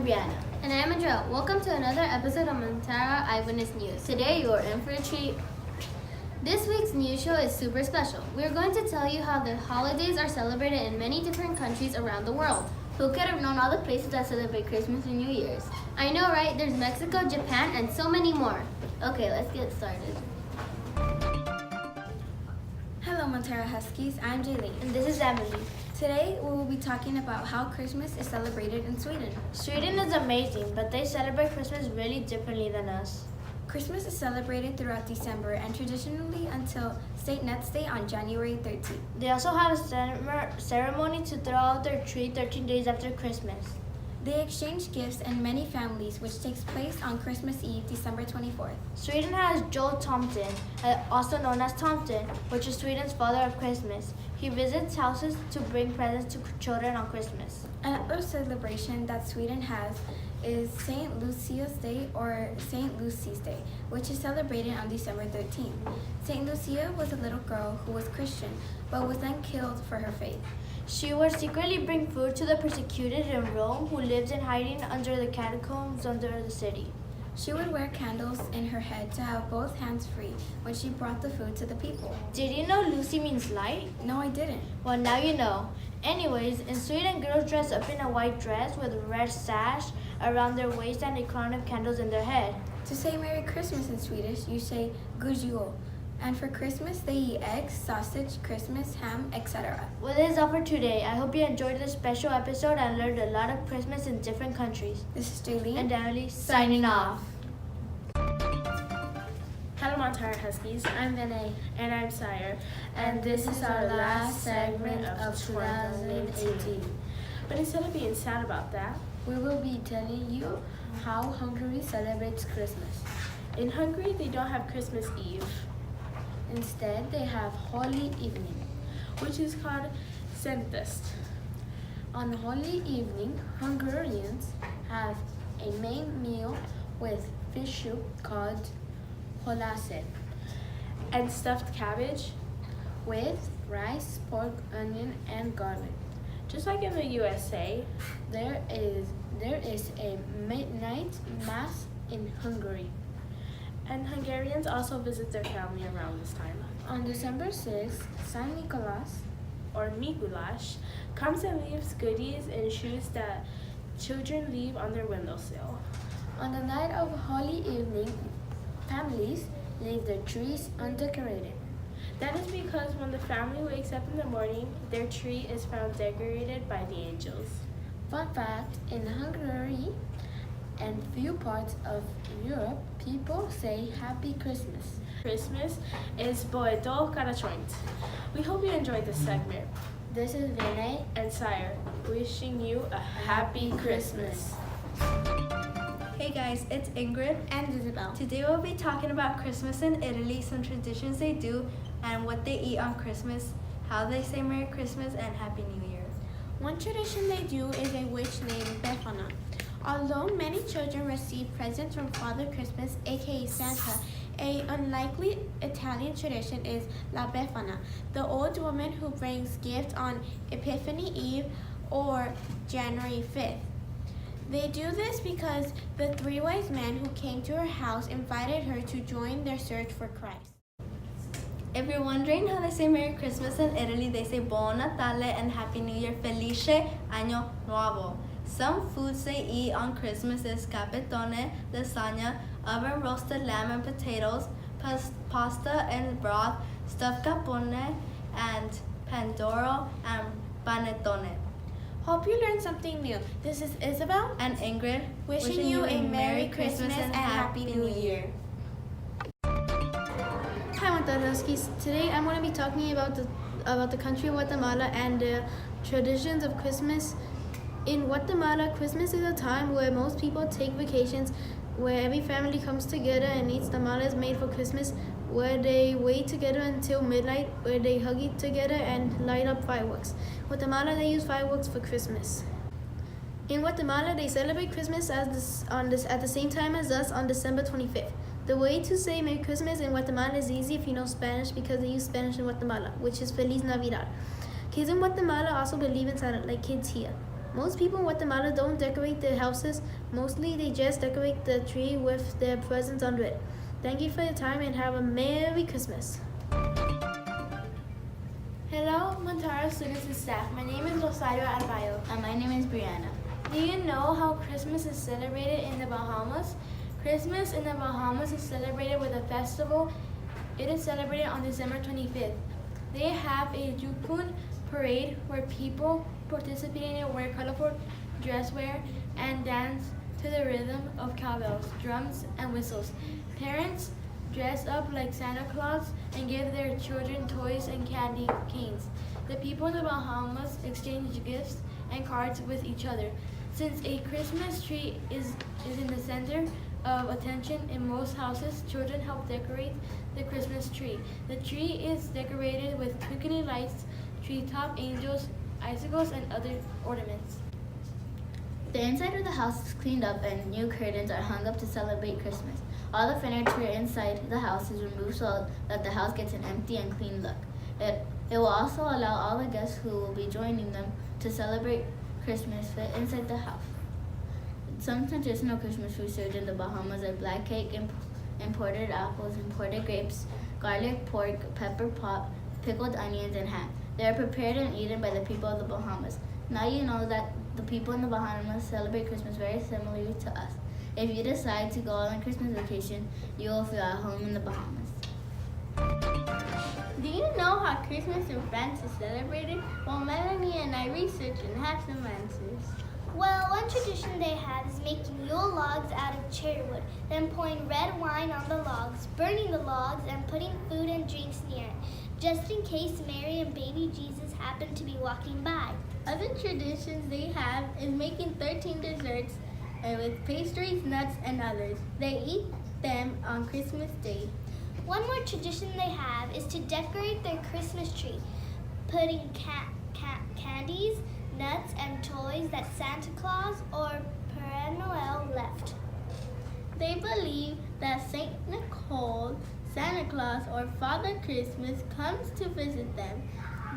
I'm Brianna. And I'm Andrea. Welcome to another episode of Montara Eyewitness News. Today you are in for a treat. This week's news show is super special. We're going to tell you how the holidays are celebrated in many different countries around the world. Who could have known all the places that celebrate Christmas and New Year's? I know, right? There's Mexico, Japan, and so many more. Okay, let's get started. Hello, Montara Huskies. I'm Jaylene. And this is Emily. Today, we will be talking about how Christmas is celebrated in Sweden. Sweden is amazing, but they celebrate Christmas really differently than us. Christmas is celebrated throughout December and traditionally until St. Ned's Day on January 13th. They also have a ceremony to throw out their tree 13 days after Christmas. They exchange gifts in many families, which takes place on Christmas Eve, December 24th. Sweden has Joel Tomten, also known as Tomten, which is Sweden's father of Christmas. He visits houses to bring presents to children on Christmas. Another celebration that Sweden has is St. Lucia's Day or St. Lucy's Day, which is celebrated on December 13th. St. Lucia was a little girl who was Christian, but was then killed for her faith. She would secretly bring food to the persecuted in Rome who lived in hiding under the catacombs under the city. She would wear candles in her head to have both hands free when she brought the food to the people. Did you know Lucy means light? No, I didn't. Well, now you know. Anyways, in Sweden, girls dress up in a white dress with a red sash around their waist and a crown of candles in their head. To say Merry Christmas in Swedish, you say God Jul. And for Christmas, they eat eggs, sausage, Christmas, ham, etc. Well, this is all for today. I hope you enjoyed this special episode and learned a lot of Christmas in different countries. This is Jaylene and Emily signing off. Hello, Montara Huskies. I'm Vinay. And I'm Sire. And this is our last segment of 2018. But instead of being sad about that, We will be telling you how Hungary celebrates Christmas. in Hungary, they don't have Christmas Eve, Instead, they have Holy Evening. which is called Szentest. On Holy Evening, Hungarians have a main meal with fish soup called holászat, And stuffed cabbage, with rice, pork, onion, and garlic. just like in the USA. There is a midnight mass in Hungary. And Hungarians also visit their family around this time. On December 6th, Saint Nicholas Or Mikuláš comes and leaves goodies and shoes that children leave on their windowsill. On the night of Holy Evening, families leave their trees undecorated. That is because when the family wakes up in the morning, their tree is found decorated by the angels. Fun fact, in Hungary and few parts of Europe, people say Happy Christmas. Christmas is Boldog Karacsony. We hope you enjoyed this segment. This is Vinay. And Sire, wishing you a happy Christmas. Hey guys, it's Ingrid and Isabel. Today we'll be talking about Christmas in Italy, some traditions they do, and what they eat on Christmas, how they say Merry Christmas and Happy New Year. One tradition they do is a witch named Befana. Although many children receive presents from Father Christmas, aka Santa, a unlikely Italian tradition is La Befana, the old woman who brings gifts on Epiphany Eve or January 5th. They do this because the three wise men who came to her house invited her to join their search for Christ. If you're wondering how they say Merry Christmas in Italy, they say Buon Natale and Happy New Year, Felice Año Nuovo. Some foods they eat on Christmas is capitone, lasagna, oven roasted lamb and potatoes, pasta and broth, stuffed capone, and pandoro and panettone. Hope you learned something new. This is Isabel And Ingrid, wishing you a Merry Christmas and Happy New Year. Hi, Montara Huskies. Today I'm going to be talking about the country of Guatemala and the traditions of Christmas. In Guatemala, Christmas is a time where most people take vacations, where every family comes together and eats tamales made for Christmas, where they wait together until midnight, where they hug each together and light up fireworks. Guatemala, they use fireworks for Christmas. In Guatemala, they celebrate Christmas at the same time as us on December 25th. The way to say Merry Christmas in Guatemala is easy if you know Spanish, because they use Spanish in Guatemala, which is Feliz Navidad. Kids in Guatemala also believe in Santa, like kids here. Most people in Guatemala don't decorate their houses. Mostly they just decorate the tree with their presents under it. Thank you for your time and have a Merry Christmas. Hello, Montara students and staff. My name is Rosario Arbayo. And my name is Brianna. Do you know how Christmas is celebrated in the Bahamas? Christmas in the Bahamas is celebrated with a festival. It is celebrated on December 25th. They have a Yukun parade where people participating in it wear colorful dress wear and dance to the rhythm of cowbells, drums, and whistles. Parents dress up like Santa Claus and give their children toys and candy canes. The people in the Bahamas exchange gifts and cards with each other. Since a Christmas tree is in the center of attention in most houses, children help decorate the Christmas tree. The tree is decorated with twinkling lights, treetop angels, icicles, and other ornaments. The inside of the house is cleaned up and new curtains are hung up to celebrate Christmas. All the furniture inside the house is removed so that the house gets an empty and clean look. It will also allow all the guests who will be joining them to celebrate Christmas fit inside the house. Some traditional Christmas food served in the Bahamas are black cake, imported apples, imported grapes, garlic pork, pepper pot, pickled onions, and ham. They are prepared and eaten by the people of the Bahamas. Now you know that the people in the Bahamas celebrate Christmas very similarly to us. If you decide to go on a Christmas vacation, you will feel at home in the Bahamas. Do you know how Christmas in France is celebrated? Well, Melanie and I researched and have some answers. Well, one tradition they have is making Yule logs out of cherry wood, then pouring red wine on the logs, burning the logs, and putting food and drinks near it, just in case Mary and baby Jesus happen to be walking by. Other traditions they have is making 13 desserts with pastries, nuts, and others. They eat them on Christmas Day. One more tradition they have is to decorate their Christmas tree, putting candies, nuts, and toys that Santa Claus or Père Noel left. They believe that Saint Nicole, Santa Claus, or Father Christmas comes to visit them.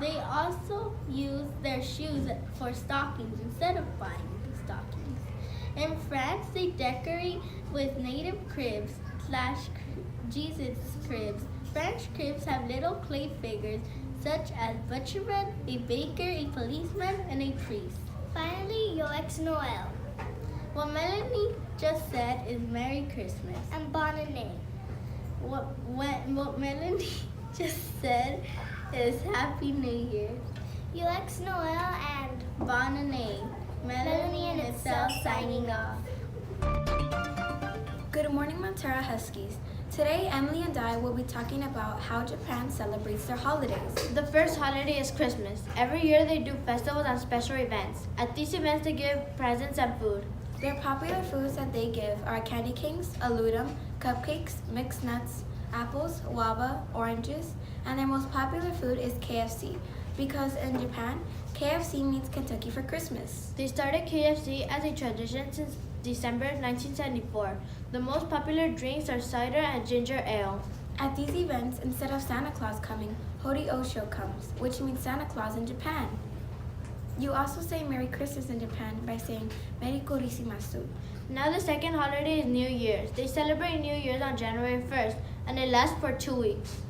They also use their shoes for stockings instead of buying the stockings. In France, they decorate with native cribs / Jesus cribs. French cribs have little clay figures such as butcherman, a baker, a policeman, and a priest. Finally, Yoex Noel What Melanie just said is Merry Christmas. and Bonne Année. What Melanie just said is Happy New Year. Yoex Noel and Bonne Année. Melanie and Itself signing off. Good morning, Montara Huskies. Today, Emily and I will be talking about how Japan celebrates their holidays. The first holiday is Christmas. Every year they do festivals and special events. At these events they give presents and food. Their popular foods that they give are candy canes, aludum, cupcakes, mixed nuts, apples, guava, oranges, and their most popular food is KFC, because in Japan, KFC means Kentucky for Christmas. They started KFC as a tradition since December 1974. The most popular drinks are cider and ginger ale. At these events, instead of Santa Claus coming, Hori Osho comes, which means Santa Claus in Japan. You also say Merry Christmas in Japan by saying Merry Korisimasu. Now the second holiday is New Year's. They celebrate New Year's on January 1st and it lasts for 2 weeks.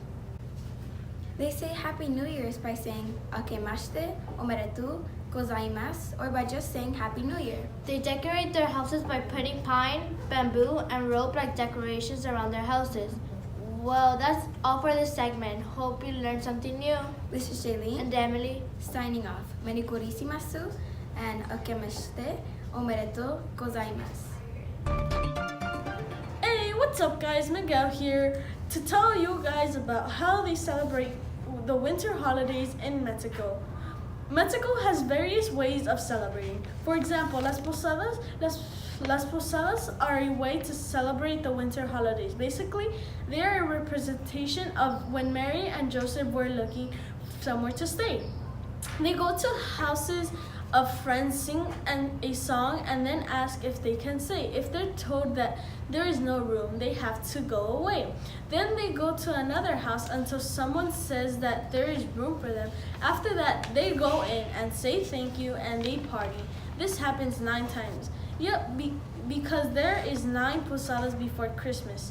They say Happy New Year's by saying Akemashite, Omedetou, Gozaimasu, or by just saying Happy New Year. They decorate their houses by putting pine, bamboo, and rope-like decorations around their houses. Well, that's all for this segment. Hope you learned something new. This is Shailene And Emily. signing off. Merry Korisimasu and Akemashite, Omedetou, Gozaimasu. Hey, what's up guys? Miguel here to tell you guys about how they celebrate the winter holidays in Mexico. Mexico has various ways of celebrating. For example, Las Posadas are a way to celebrate the winter holidays. Basically, they are a representation of when Mary and Joseph were looking somewhere to stay. They go to houses of friends sing a song and then ask if they can stay. If they're told that there is no room, they have to go away. Then they go to another house until someone says that there is room for them. After that, they go in and say thank you and they party. This happens 9 times. Yep, because there is 9 posadas before Christmas.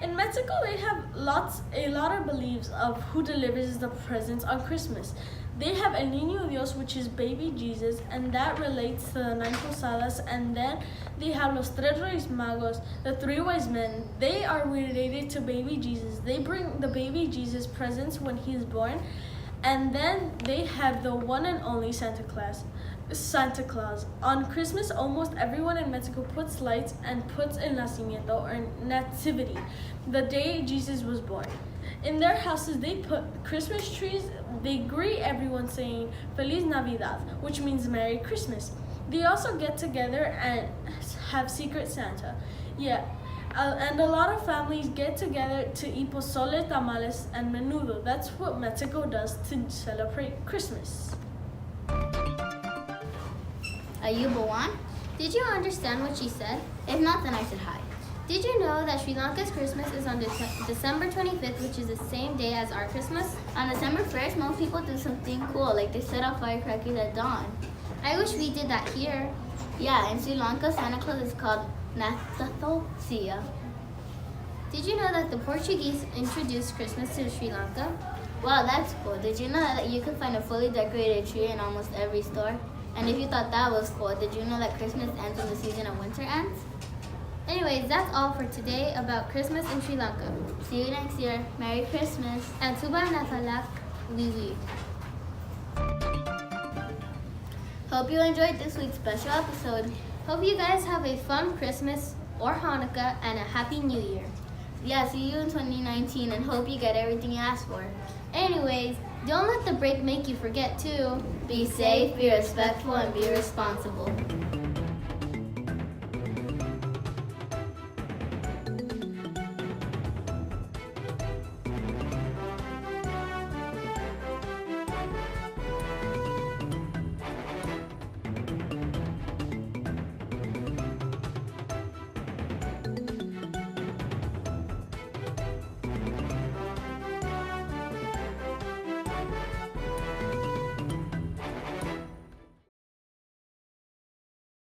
In Mexico, they have a lot of beliefs of who delivers the presents on Christmas. They have El Niño Dios, which is baby Jesus, and that relates to the 9 posadas. And then they have Los Tres Reyes Magos, the 3 wise men. They are related to baby Jesus. They bring the baby Jesus presents when he is born. And then they have the one and only Santa Claus. On Christmas, almost everyone in Mexico puts lights and puts El Nacimiento or Nativity, the day Jesus was born. In their houses, they put Christmas trees. They greet everyone saying Feliz Navidad, which means Merry Christmas. They also get together and have Secret Santa. And a lot of families get together to eat pozole, tamales, and menudo. That's what Mexico does to celebrate Christmas. Ayubawan? Did you understand what she said? If not, then I said hi. Did you know that Sri Lanka's Christmas is on December 25th, which is the same day as our Christmas? On December 1st, most people do something cool, like they set off firecrackers at dawn. I wish we did that here. Yeah, in Sri Lanka, Santa Claus is called Nathatho Sia. Did you know that the Portuguese introduced Christmas to Sri Lanka? Wow, that's cool. Did you know that you can find a fully decorated tree in almost every store? And if you thought that was cool, did you know that Christmas ends when the season of winter ends? Anyways, that's all for today about Christmas in Sri Lanka. See you next year. Merry Christmas. And Tuba Natalak, oui. Hope you enjoyed this week's special episode. Hope you guys have a fun Christmas or Hanukkah and a happy New Year. Yeah, see you in 2019 and hope you get everything you asked for. Anyways, don't let the break make you forget to Be safe, be respectful, and be responsible.